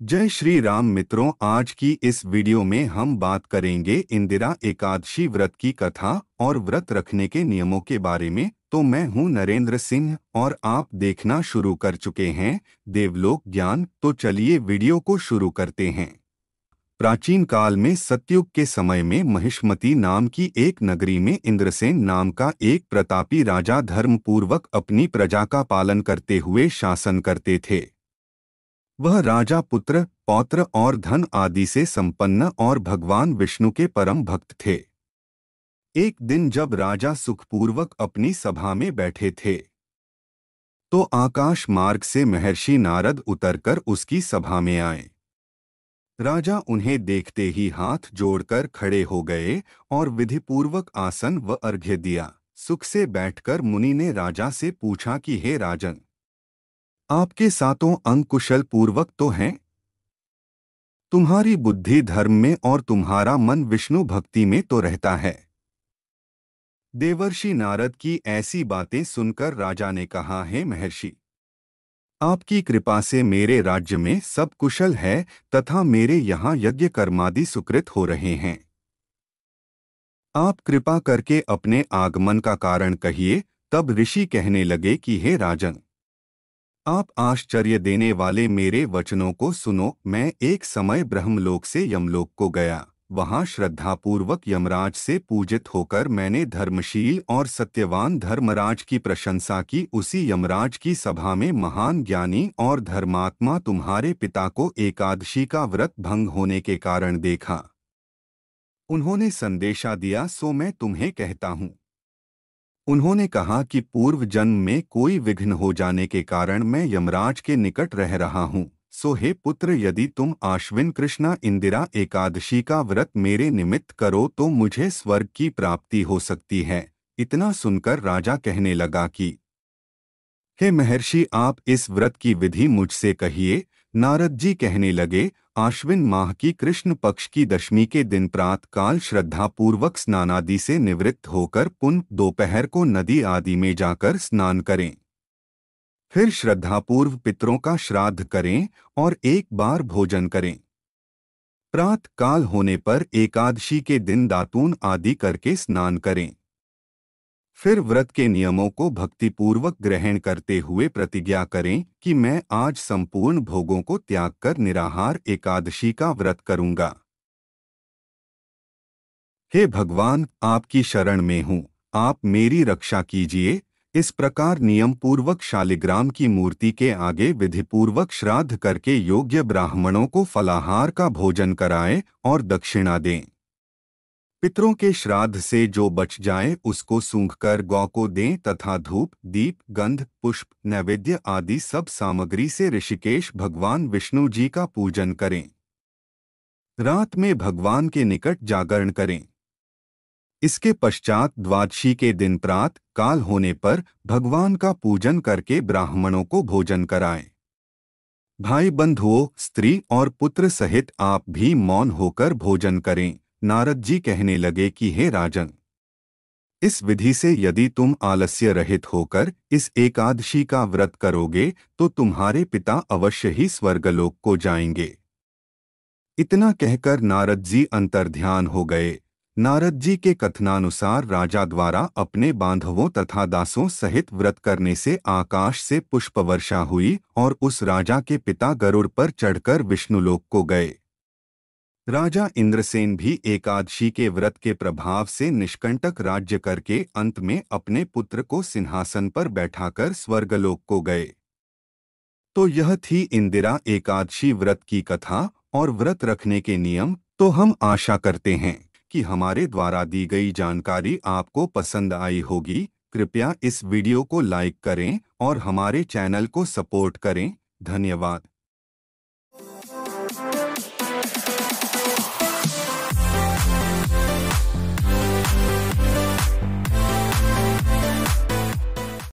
जय श्री राम मित्रों, आज की इस वीडियो में हम बात करेंगे इंदिरा एकादशी व्रत की कथा और व्रत रखने के नियमों के बारे में। तो मैं हूं नरेंद्र सिंह और आप देखना शुरू कर चुके हैं देवलोक ज्ञान। तो चलिए वीडियो को शुरू करते हैं। प्राचीन काल में सतयुग के समय में महिष्मती नाम की एक नगरी में इंद्रसेन नाम का एक प्रतापी राजा धर्मपूर्वक अपनी प्रजा का पालन करते हुए शासन करते थे। वह राजा पुत्र, पौत्र और धन आदि से संपन्न और भगवान विष्णु के परम भक्त थे। एक दिन जब राजा सुखपूर्वक अपनी सभा में बैठे थे तो आकाश मार्ग से महर्षि नारद उतरकर उसकी सभा में आए। राजा उन्हें देखते ही हाथ जोड़कर खड़े हो गए और विधिपूर्वक आसन व अर्घ्य दिया। सुख से बैठकर मुनि ने राजा से पूछा कि हे राजन, आपके सातों अंग कुशल पूर्वक तो हैं? तुम्हारी बुद्धि धर्म में और तुम्हारा मन विष्णु भक्ति में तो रहता है। देवर्षि नारद की ऐसी बातें सुनकर राजा ने कहा, हे महर्षि, आपकी कृपा से मेरे राज्य में सब कुशल है तथा मेरे यहाँ यज्ञ कर्मादि सुकृत हो रहे हैं। आप कृपा करके अपने आगमन का कारण कहिए। तब ऋषि कहने लगे कि हे राजन, आप आश्चर्य देने वाले मेरे वचनों को सुनो। मैं एक समय ब्रह्मलोक से यमलोक को गया। वहां श्रद्धापूर्वक यमराज से पूजित होकर मैंने धर्मशील और सत्यवान धर्मराज की प्रशंसा की। उसी यमराज की सभा में महान ज्ञानी और धर्मात्मा तुम्हारे पिता को एकादशी का व्रत भंग होने के कारण देखा। उन्होंने संदेशा दिया, सो मैं तुम्हें कहता हूँ। उन्होंने कहा कि पूर्व जन्म में कोई विघ्न हो जाने के कारण मैं यमराज के निकट रह रहा हूँ। सो हे पुत्र, यदि तुम आश्विन कृष्णा इंदिरा एकादशी का व्रत मेरे निमित्त करो तो मुझे स्वर्ग की प्राप्ति हो सकती है। इतना सुनकर राजा कहने लगा कि हे महर्षि, आप इस व्रत की विधि मुझसे कहिए। नारद जी कहने लगे, आश्विन माह की कृष्ण पक्ष की दशमी के दिन प्रातः काल श्रद्धापूर्वक स्नानादि से निवृत्त होकर पुनः दोपहर को नदी आदि में जाकर स्नान करें। फिर श्रद्धापूर्व पितरों का श्राद्ध करें और एक बार भोजन करें। प्रातः काल होने पर एकादशी के दिन दातून आदि करके स्नान करें। फिर व्रत के नियमों को भक्तिपूर्वक ग्रहण करते हुए प्रतिज्ञा करें कि मैं आज संपूर्ण भोगों को त्याग कर निराहार एकादशी का व्रत करूंगा। हे भगवान, आपकी शरण में हूँ, आप मेरी रक्षा कीजिए। इस प्रकार नियम पूर्वक शालिग्राम की मूर्ति के आगे विधिपूर्वक श्राद्ध करके योग्य ब्राह्मणों को फलाहार का भोजन कराएं और दक्षिणा दें। पितरों के श्राद्ध से जो बच जाए उसको सूंघकर गौ को दें तथा धूप, दीप, गंध, पुष्प, नैवेद्य आदि सब सामग्री से ऋषिकेश भगवान विष्णु जी का पूजन करें। रात में भगवान के निकट जागरण करें। इसके पश्चात द्वादशी के दिन प्रातः काल होने पर भगवान का पूजन करके ब्राह्मणों को भोजन कराएं। भाई बंधुओं, स्त्री और पुत्र सहित आप भी मौन होकर भोजन करें। नारद जी कहने लगे कि हे राजन, इस विधि से यदि तुम आलस्य रहित होकर इस एकादशी का व्रत करोगे तो तुम्हारे पिता अवश्य ही स्वर्गलोक को जाएंगे। इतना कहकर नारद जी अंतर्ध्यान हो गए। नारद जी के कथनानुसार राजा द्वारा अपने बांधवों तथा दासों सहित व्रत करने से आकाश से पुष्प वर्षा हुई और उस राजा के पिता गरुड़ पर चढ़कर विष्णुलोक को गए। राजा इंद्रसेन भी एकादशी के व्रत के प्रभाव से निष्कंटक राज्य करके अंत में अपने पुत्र को सिंहासन पर बैठाकर स्वर्गलोक को गए। तो यह थी इंदिरा एकादशी व्रत की कथा और व्रत रखने के नियम। तो हम आशा करते हैं कि हमारे द्वारा दी गई जानकारी आपको पसंद आई होगी। कृपया इस वीडियो को लाइक करें और हमारे चैनल को सपोर्ट करें। धन्यवाद।